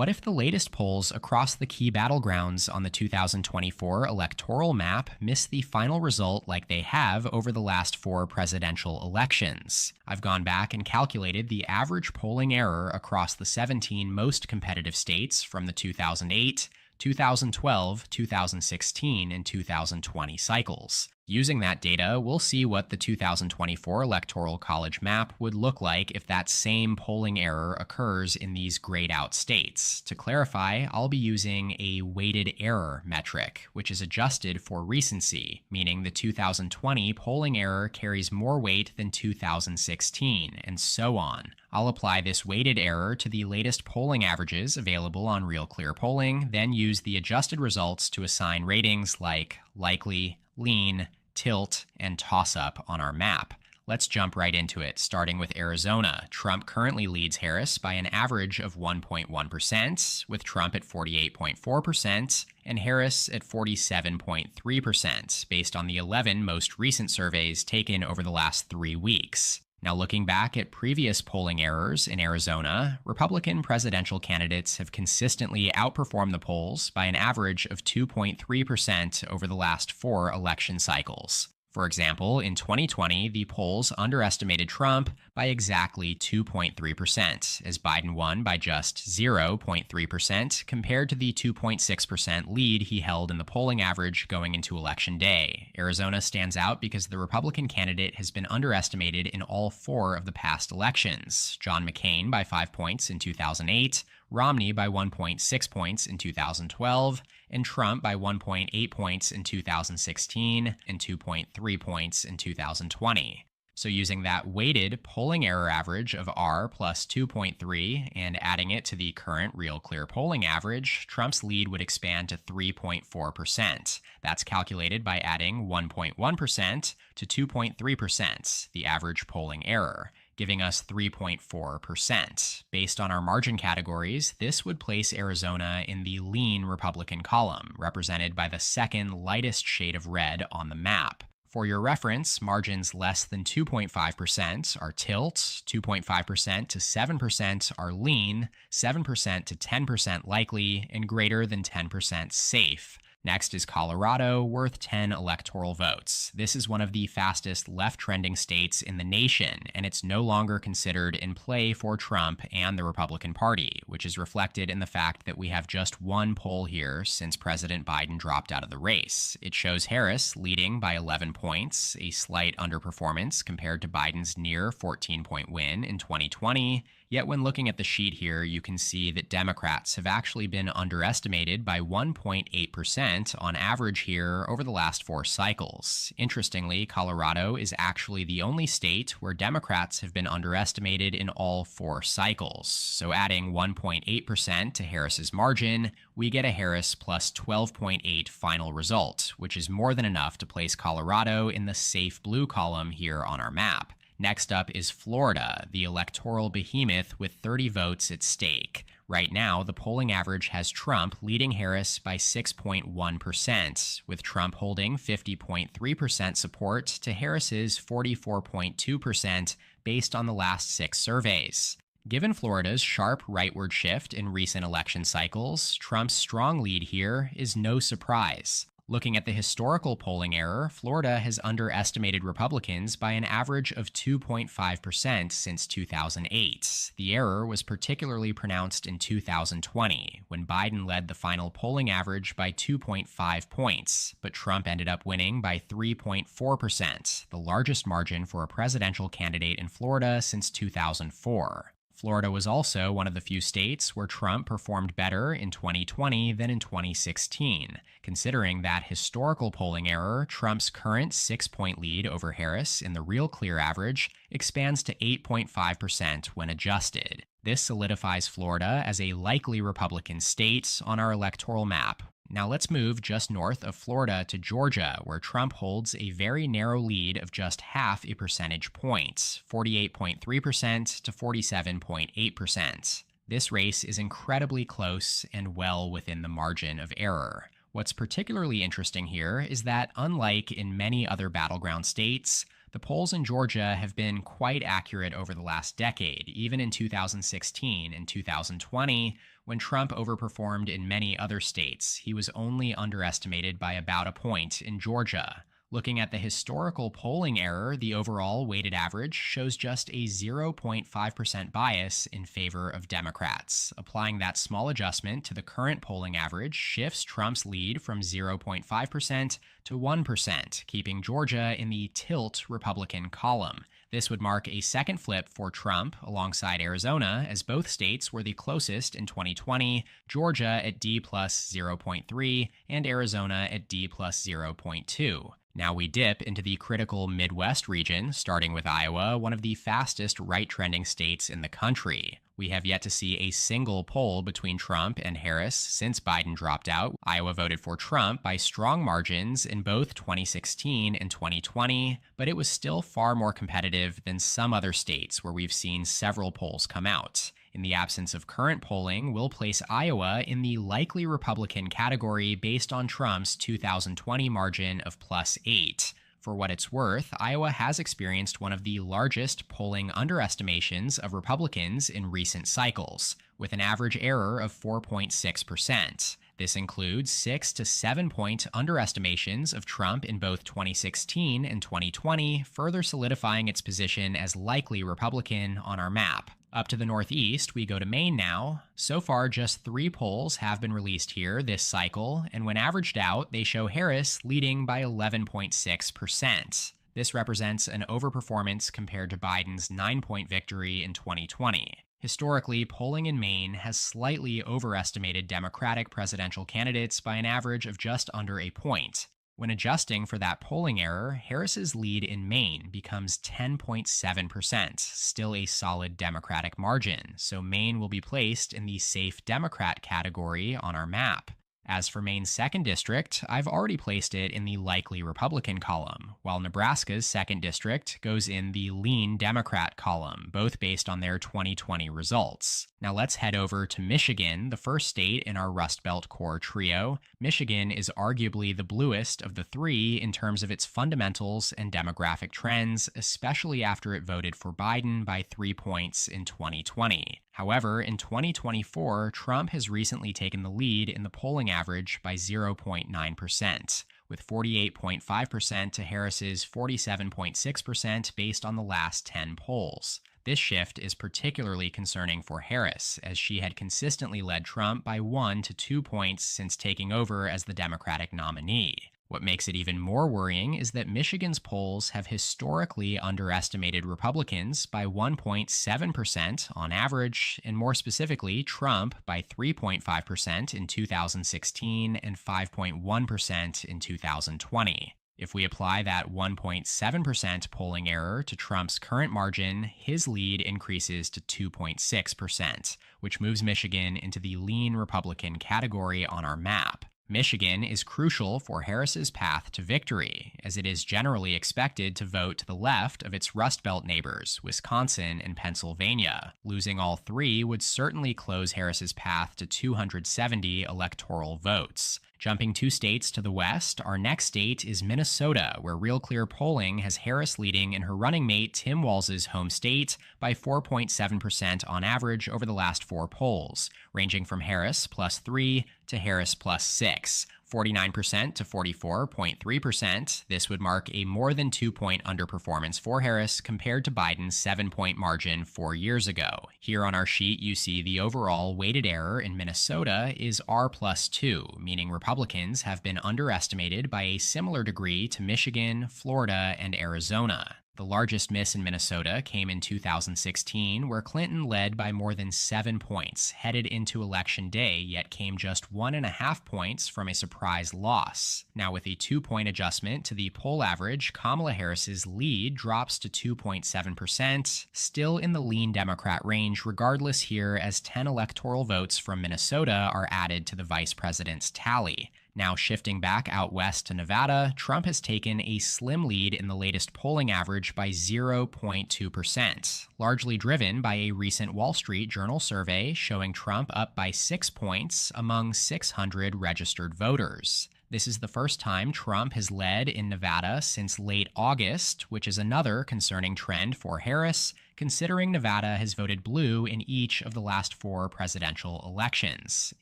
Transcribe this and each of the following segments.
What if the latest polls across the key battlegrounds on the 2024 electoral map miss the final result like they have over the last four presidential elections? I've gone back and calculated the average polling error across the 17 most competitive states from the 2008, 2012, 2016, and 2020 cycles. Using that data, we'll see what the 2024 Electoral College map would look like if that same polling error occurs in these grayed out states. To clarify, I'll be using a weighted error metric, which is adjusted for recency, meaning the 2020 polling error carries more weight than 2016, and so on. I'll apply this weighted error to the latest polling averages available on Real Clear Polling, then use the adjusted results to assign ratings like likely, lean, tilt, and toss-up on our map. Let's jump right into it, starting with Arizona. Trump currently leads Harris by an average of 1.1%, with Trump at 48.4% and Harris at 47.3%, based on the 11 most recent surveys taken over the last 3 weeks. Now, looking back at previous polling errors in Arizona, Republican presidential candidates have consistently outperformed the polls by an average of 2.3% over the last 4 election cycles. For example, in 2020, the polls underestimated Trump by exactly 2.3%, as Biden won by just 0.3% compared to the 2.6% lead he held in the polling average going into Election Day. Arizona stands out because the Republican candidate has been underestimated in all 4 of the past elections: John McCain by 5 points in 2008, Romney by 1.6 points in 2012, and Trump by 1.8 points in 2016 and 2.3 points in 2020. So using that weighted polling error average of R plus 2.3 and adding it to the current Real Clear Polling average, Trump's lead would expand to 3.4%. That's calculated by adding 1.1% to 2.3%, the average polling error, giving us 3.4%. Based on our margin categories, this would place Arizona in the lean Republican column, represented by the second lightest shade of red on the map. For your reference, margins less than 2.5% are tilt, 2.5% to 7% are lean, 7% to 10% likely, and greater than 10% safe. Next is Colorado, worth 10 electoral votes. This is one of the fastest left-trending states in the nation, and it's no longer considered in play for Trump and the Republican Party, which is reflected in the fact that we have just one poll here since President Biden dropped out of the race. It shows Harris leading by 11 points, a slight underperformance compared to Biden's near 14-point win in 2020. Yet when looking at the sheet here, you can see that Democrats have actually been underestimated by 1.8% on average here over the last 4 cycles. Interestingly, Colorado is actually the only state where Democrats have been underestimated in all 4 cycles. So adding 1.8% to Harris's margin, we get a Harris plus 12.8 final result, which is more than enough to place Colorado in the safe blue column here on our map. Next up is Florida, the electoral behemoth with 30 votes at stake. Right now, the polling average has Trump leading Harris by 6.1%, with Trump holding 50.3% support to Harris's 44.2% based on the last 6 surveys. Given Florida's sharp rightward shift in recent election cycles, Trump's strong lead here is no surprise. Looking at the historical polling error, Florida has underestimated Republicans by an average of 2.5% since 2008. The error was particularly pronounced in 2020, when Biden led the final polling average by 2.5 points, but Trump ended up winning by 3.4%, the largest margin for a presidential candidate in Florida since 2004. Florida was also one of the few states where Trump performed better in 2020 than in 2016. Considering that historical polling error, Trump's current 6-point lead over Harris in the Real Clear average expands to 8.5% when adjusted. This solidifies Florida as a likely Republican state on our electoral map. Now let's move just north of Florida to Georgia, where Trump holds a very narrow lead of just half a percentage point, 48.3% to 47.8%. This race is incredibly close and well within the margin of error. What's particularly interesting here is that, unlike in many other battleground states, The polls in Georgia have been quite accurate over the last decade, even in 2016 and 2020, when Trump overperformed in many other states. He was only underestimated by about a point in Georgia. Looking at the historical polling error, the overall weighted average shows just a 0.5% bias in favor of Democrats. Applying that small adjustment to the current polling average shifts Trump's lead from 0.5% to 1%, keeping Georgia in the tilt Republican column. This would mark a second flip for Trump alongside Arizona, as both states were the closest in 2020, Georgia at D plus 0.3 and Arizona at D plus 0.2. Now we dip into the critical Midwest region, starting with Iowa, one of the fastest right-trending states in the country. We have yet to see a single poll between Trump and Harris since Biden dropped out. Iowa voted for Trump by strong margins in both 2016 and 2020, but it was still far more competitive than some other states where we've seen several polls come out. In the absence of current polling, we'll place Iowa in the likely Republican category based on Trump's 2020 margin of +8. For what it's worth, Iowa has experienced one of the largest polling underestimations of Republicans in recent cycles, with an average error of 4.6%. This includes 6 to 7 point underestimations of Trump in both 2016 and 2020, further solidifying its position as likely Republican on our map. Up to the northeast, we go to Maine now. So far, just 3 polls have been released here this cycle, and when averaged out, they show Harris leading by 11.6%. This represents an overperformance compared to Biden's 9-point victory in 2020. Historically, polling in Maine has slightly overestimated Democratic presidential candidates by an average of just under a point. When adjusting for that polling error, Harris's lead in Maine becomes 10.7%, still a solid Democratic margin, so Maine will be placed in the safe Democrat category on our map. As for Maine's 2nd district, I've already placed it in the likely Republican column, while Nebraska's 2nd district goes in the lean Democrat column, both based on their 2020 results. Now let's head over to Michigan, the first state in our Rust Belt core trio. Michigan is arguably the bluest of the 3 in terms of its fundamentals and demographic trends, especially after it voted for Biden by 3 points in 2020. However, in 2024, Trump has recently taken the lead in the polling average by 0.9%, with 48.5% to Harris's 47.6% based on the last 10 polls. This shift is particularly concerning for Harris, as she had consistently led Trump by 1 to 2 points since taking over as the Democratic nominee. What makes it even more worrying is that Michigan's polls have historically underestimated Republicans by 1.7% on average, and more specifically, Trump by 3.5% in 2016 and 5.1% in 2020. If we apply that 1.7% polling error to Trump's current margin, his lead increases to 2.6%, which moves Michigan into the lean Republican category on our map. Michigan is crucial for Harris's path to victory, as it is generally expected to vote to the left of its Rust Belt neighbors, Wisconsin and Pennsylvania. Losing all 3 would certainly close Harris's path to 270 electoral votes. Jumping 2 states to the west, our next state is Minnesota, where Real Clear polling has Harris leading in her running mate Tim Walz's home state by 4.7% on average over the last 4 polls, ranging from Harris +3 to Harris +6. 49% to 44.3%. This would mark a more than 2-point underperformance for Harris compared to Biden's 7-point margin 4 years ago. Here on our sheet, you see the overall weighted error in Minnesota is R+2, meaning Republicans have been underestimated by a similar degree to Michigan, Florida, and Arizona. The largest miss in Minnesota came in 2016, where Clinton led by more than 7 points, headed into Election Day, yet came just 1.5 points from a surprise loss. Now, with a 2-point adjustment to the poll average, Kamala Harris's lead drops to 2.7%, still in the lean Democrat range regardless here, as 10 electoral votes from Minnesota are added to the vice president's tally. Now shifting back out west to Nevada, Trump has taken a slim lead in the latest polling average by 0.2%, largely driven by a recent Wall Street Journal survey showing Trump up by 6 points among 600 registered voters. This is the first time Trump has led in Nevada since late August, which is another concerning trend for Harris, considering Nevada has voted blue in each of the last 4 presidential elections.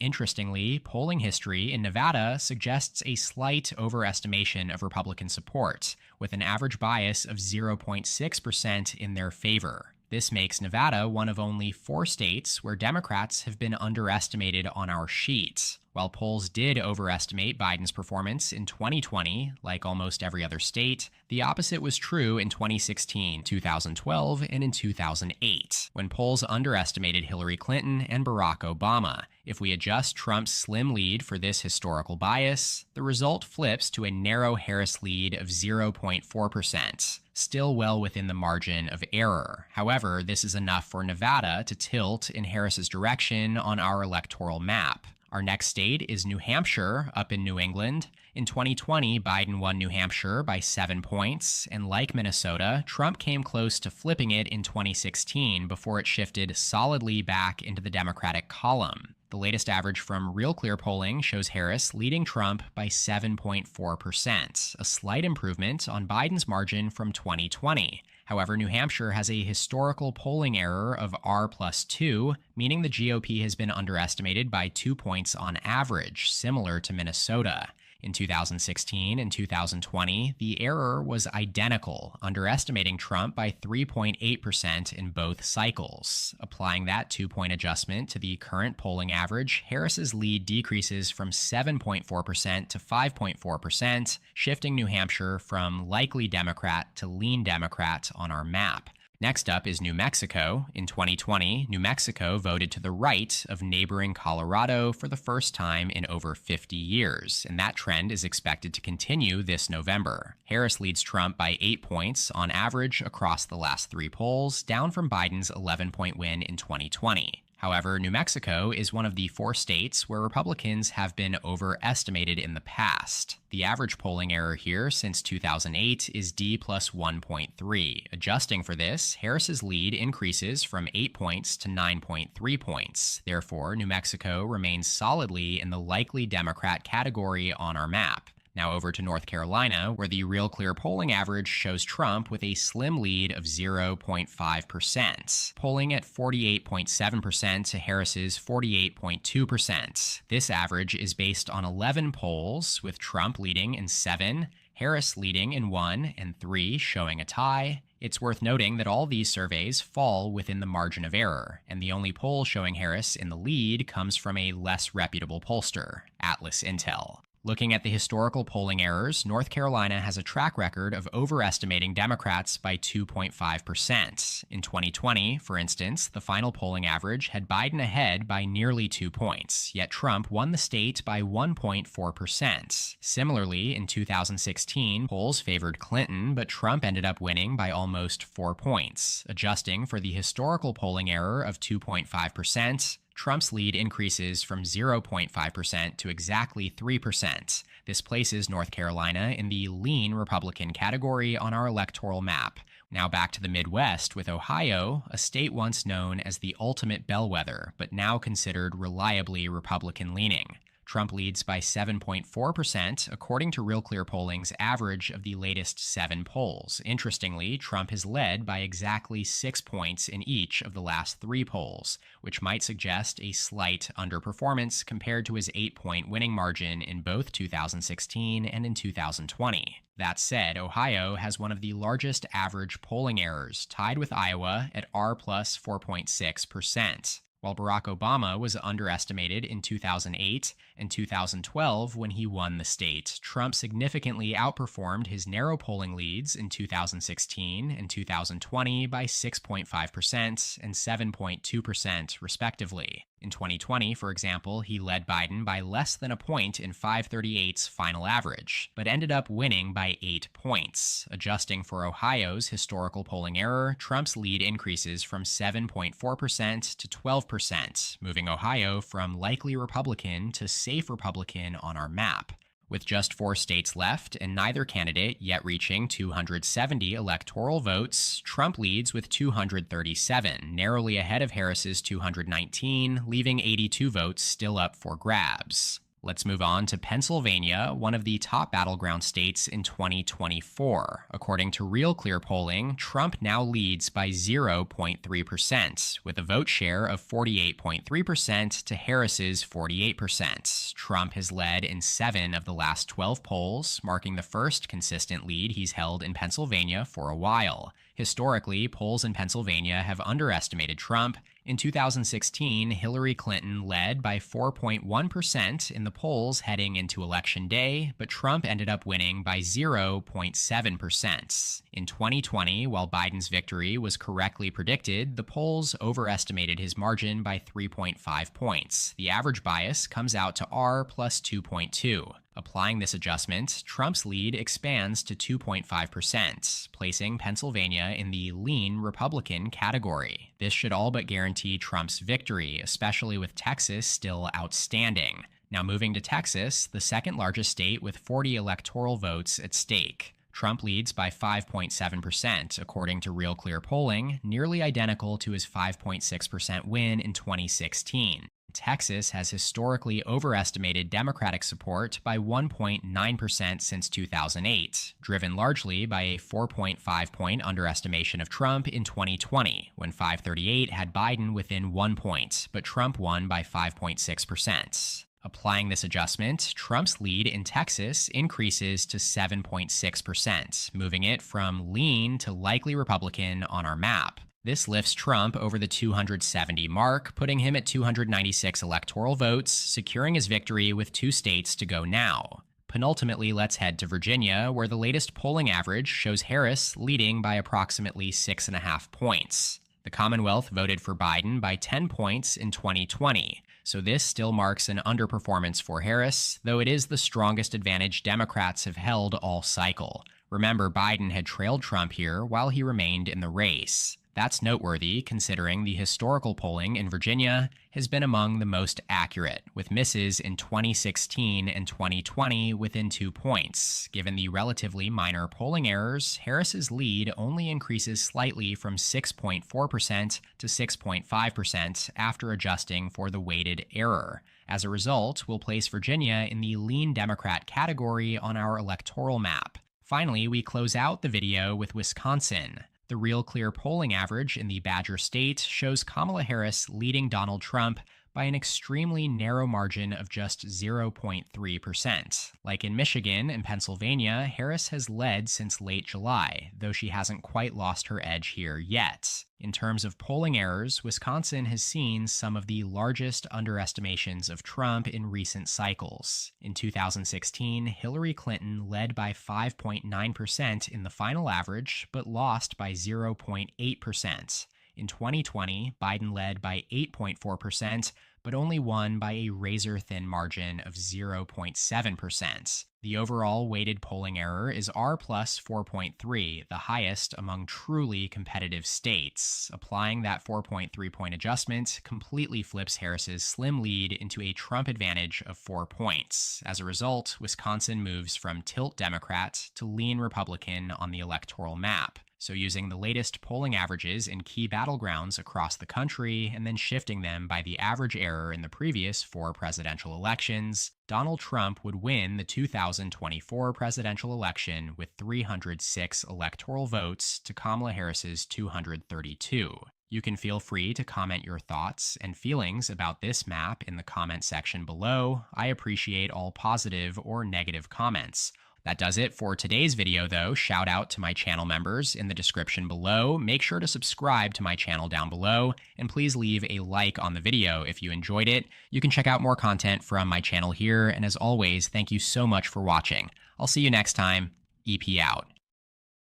Interestingly, polling history in Nevada suggests a slight overestimation of Republican support, with an average bias of 0.6% in their favor. This makes Nevada one of only 4 states where Democrats have been underestimated on our sheet. While polls did overestimate Biden's performance in 2020, like almost every other state, the opposite was true in 2016, 2012, and in 2008, when polls underestimated Hillary Clinton and Barack Obama. If we adjust Trump's slim lead for this historical bias, the result flips to a narrow Harris lead of 0.4%. Still well within the margin of error. However, this is enough for Nevada to tilt in Harris's direction on our electoral map. Our next state is New Hampshire, up in New England. In 2020, Biden won New Hampshire by 7 points, and like Minnesota, Trump came close to flipping it in 2016 before it shifted solidly back into the Democratic column. The latest average from Real Clear polling shows Harris leading Trump by 7.4%, a slight improvement on Biden's margin from 2020. However, New Hampshire has a historical polling error of R+2, meaning the GOP has been underestimated by 2 points on average, similar to Minnesota. In 2016 and 2020, the error was identical, underestimating Trump by 3.8% in both cycles. Applying that 2-point adjustment to the current polling average, Harris's lead decreases from 7.4% to 5.4%, shifting New Hampshire from likely Democrat to lean Democrat on our map. Next up is New Mexico. In 2020, New Mexico voted to the right of neighboring Colorado for the first time in over 50 years, and that trend is expected to continue this November. Harris leads Trump by 8 points on average across the last 3 polls, down from Biden's 11-point win in 2020. However, New Mexico is one of the 4 states where Republicans have been overestimated in the past. The average polling error here since 2008 is D plus 1.3. Adjusting for this, Harris's lead increases from 8 points to 9.3 points. Therefore, New Mexico remains solidly in the likely Democrat category on our map. Now over to North Carolina, where the Real Clear polling average shows Trump with a slim lead of 0.5%, polling at 48.7% to Harris's 48.2%. This average is based on 11 polls, with Trump leading in 7, Harris leading in 1, and 3 showing a tie. It's worth noting that all these surveys fall within the margin of error, and the only poll showing Harris in the lead comes from a less reputable pollster, Atlas Intel. Looking at the historical polling errors, North Carolina has a track record of overestimating Democrats by 2.5%. In 2020, for instance, the final polling average had Biden ahead by nearly 2 points, yet Trump won the state by 1.4%. Similarly, in 2016, polls favored Clinton, but Trump ended up winning by almost 4 points. Adjusting for the historical polling error of 2.5%, Trump's lead increases from 0.5% to exactly 3%. This places North Carolina in the lean Republican category on our electoral map. Now back to the Midwest with Ohio, a state once known as the ultimate bellwether, but now considered reliably Republican-leaning. Trump leads by 7.4%, according to Real Clear Polling's average of the latest 7 polls. Interestingly, Trump has led by exactly 6 points in each of the last 3 polls, which might suggest a slight underperformance compared to his 8-point winning margin in both 2016 and in 2020. That said, Ohio has one of the largest average polling errors, tied with Iowa at R plus 4.6%. While Barack Obama was underestimated in 2008 and 2012 when he won the state, Trump significantly outperformed his narrow polling leads in 2016 and 2020 by 6.5% and 7.2%, respectively. In 2020, for example, he led Biden by less than a point in 538's final average, but ended up winning by 8 points. Adjusting for Ohio's historical polling error, Trump's lead increases from 7.4% to 12%, moving Ohio from likely Republican to safe Republican on our map. With just 4 states left and neither candidate yet reaching 270 electoral votes, Trump leads with 237, narrowly ahead of Harris's 219, leaving 82 votes still up for grabs. Let's move on to Pennsylvania, one of the top battleground states in 2024. According to Real Clear polling, Trump now leads by 0.3%, with a vote share of 48.3% to Harris's 48%. Trump has led in 7 of the last 12 polls, marking the first consistent lead he's held in Pennsylvania for a while. Historically, polls in Pennsylvania have underestimated Trump. In 2016, Hillary Clinton led by 4.1% in the polls heading into Election Day, but Trump ended up winning by 0.7%. In 2020, while Biden's victory was correctly predicted, the polls overestimated his margin by 3.5 points. The average bias comes out to R plus 2.2. Applying this adjustment, Trump's lead expands to 2.5%, placing Pennsylvania in the lean Republican category. This should all but guarantee Trump's victory, especially with Texas still outstanding. Now moving to Texas, the second largest state with 40 electoral votes at stake. Trump leads by 5.7%, according to Real Clear polling, nearly identical to his 5.6% win in 2016. Texas has historically overestimated Democratic support by 1.9% since 2008, driven largely by a 4.5-point underestimation of Trump in 2020, when 538 had Biden within 1 point, but Trump won by 5.6%. Applying this adjustment, Trump's lead in Texas increases to 7.6%, moving it from lean to likely Republican on our map. This lifts Trump over the 270 mark, putting him at 296 electoral votes, securing his victory with 2 states to go now. Penultimately, let's head to Virginia, where the latest polling average shows Harris leading by approximately 6.5 points. The Commonwealth voted for Biden by 10 points in 2020, so this still marks an underperformance for Harris, though it is the strongest advantage Democrats have held all cycle. Remember, Biden had trailed Trump here while he remained in the race. That's noteworthy considering the historical polling in Virginia has been among the most accurate, with misses in 2016 and 2020 within 2 points. Given the relatively minor polling errors, Harris's lead only increases slightly from 6.4% to 6.5% after adjusting for the weighted error. As a result, we'll place Virginia in the lean Democrat category on our electoral map. Finally, we close out the video with Wisconsin. The Real Clear polling average in the Badger State shows Kamala Harris leading Donald Trump by an extremely narrow margin of just 0.3%. Like in Michigan and Pennsylvania, Harris has led since late July, though she hasn't quite lost her edge here yet. In terms of polling errors, Wisconsin has seen some of the largest underestimations of Trump in recent cycles. In 2016, Hillary Clinton led by 5.9% in the final average, but lost by 0.8%. In 2020, Biden led by 8.4%, but only won by a razor-thin margin of 0.7%. The overall weighted polling error is R plus 4.3, the highest among truly competitive states. Applying that 4.3-point adjustment completely flips Harris's slim lead into a Trump advantage of 4 points. As a result, Wisconsin moves from tilt Democrat to lean Republican on the electoral map. So using the latest polling averages in key battlegrounds across the country and then shifting them by the average error in the previous 4 presidential elections, Donald Trump would win the 2024 presidential election with 306 electoral votes to Kamala Harris's 232. You can feel free to comment your thoughts and feelings about this map in the comment section below. I appreciate all positive or negative comments. That does it for today's video though. Shout out to my channel members in the description below. Make sure to subscribe to my channel down below, and please leave a like on the video if you enjoyed it. You can check out more content from my channel here, and as always, thank you so much for watching. I'll see you next time. EP out.